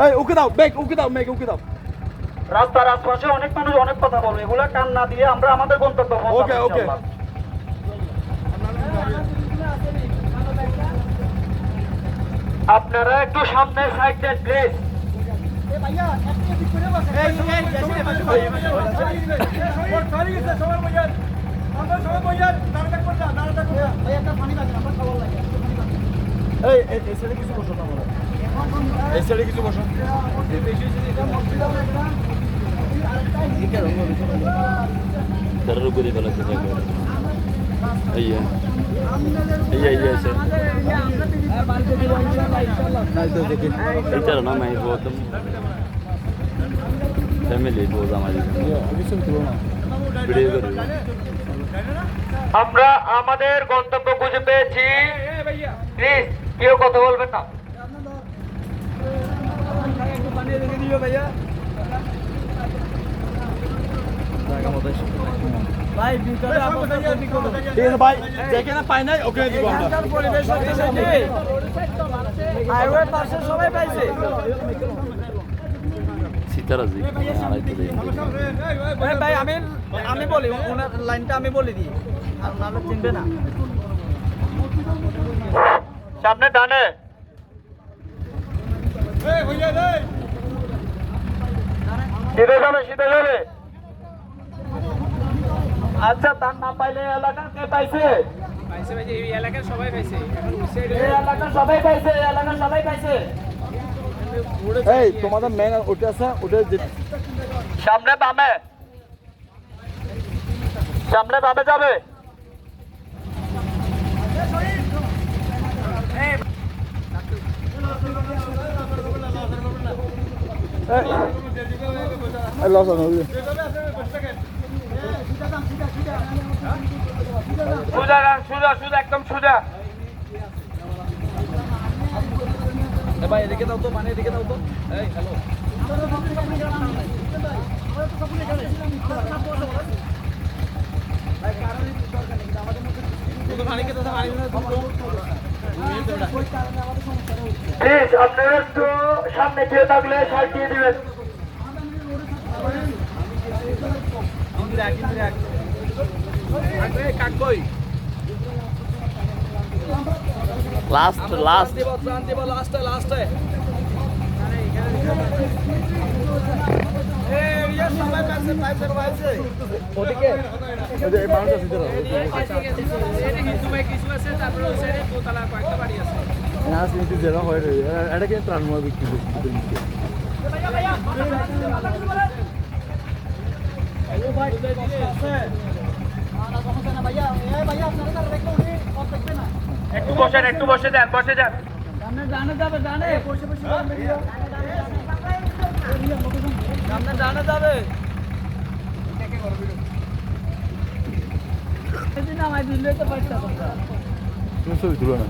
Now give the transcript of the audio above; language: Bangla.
এই ওকে দাও মেঘ, ওকে দাও মেঘ, ওকে দাও। রাস্তার আশপাশে অনেক মানুষ অনেক কথা বলবে, এগুলা কান না দিয়ে আমরা আমাদের গন্তব্য পৌঁছাবো ওকে, ওকে। ইনশাআল্লাহ। আপনারা একটু সামনে সাইড দেন প্লিজ। এই সাইডে কিছু বসো না বলো, এই সাইডে কিছু বসো। Terlalu gede kalau kita gede. Iya. Iya iya sir. না তো দেখি Itu nama ibu tuh. Family ibu sama dia. কিছু তুলো না। Video karo. আমরা আমাদের গন্তব্য খুঁজে পেয়েছি, প্লিজ কেউ কথা বলবেন না। ভাই ভিতরে আপনারা কপি করুন। ঠিক আছে ভাই, যেখানে পাই নাই ওখানে দিব আমরা। পরিবেশ হচ্ছে যে হাইওয়ে পাশে সবাই পাইছে। Sitara sih. Alat itu deh. ভাই আমি বলি, ওনার লাইনটা আমি বলে দিই, আর নাহলে চিনবে না। সামনে ডানে। সিধে যাবে, সিধে যাবে। আচ্ছা, তার না পাইলে এলাকার কে পাইছে? পাইছে ভাই, এই এলাকার সবাই পাইছে। এখন ওই সাইডে এই এলাকার সবাই পাইছে, এই এলাকার সবাই পাইছে। এই তোমাদের মেন ওটা আছে, ওটা সামনে বামে, সামনে বামে যাবে। এই লস না ওই সোজা রাখ, সোজা সোজা একদম সোজা। ভাই এদিকে দাও তো, মানে এদিকে দাও তো। এই হ্যালো, প্লিজ আপনারা একটু সামনে গিয়ে থাকলে সাইড দিয়ে দিবেন। Last. লাস্টে ওদিকে ওই যে মানুষ আছে ভিতরে না সিটি যেটা হয় রে এটা কি ত্রাণ মই বিক্রি করতে একটু বসেন, একটু বসে যান, বসে যান। সামনে জানা যাবে, জানে সামনে জানা যাবে। সেদিন আমায় দিলে তো পারতাম। তুমি ছবি তুলো না।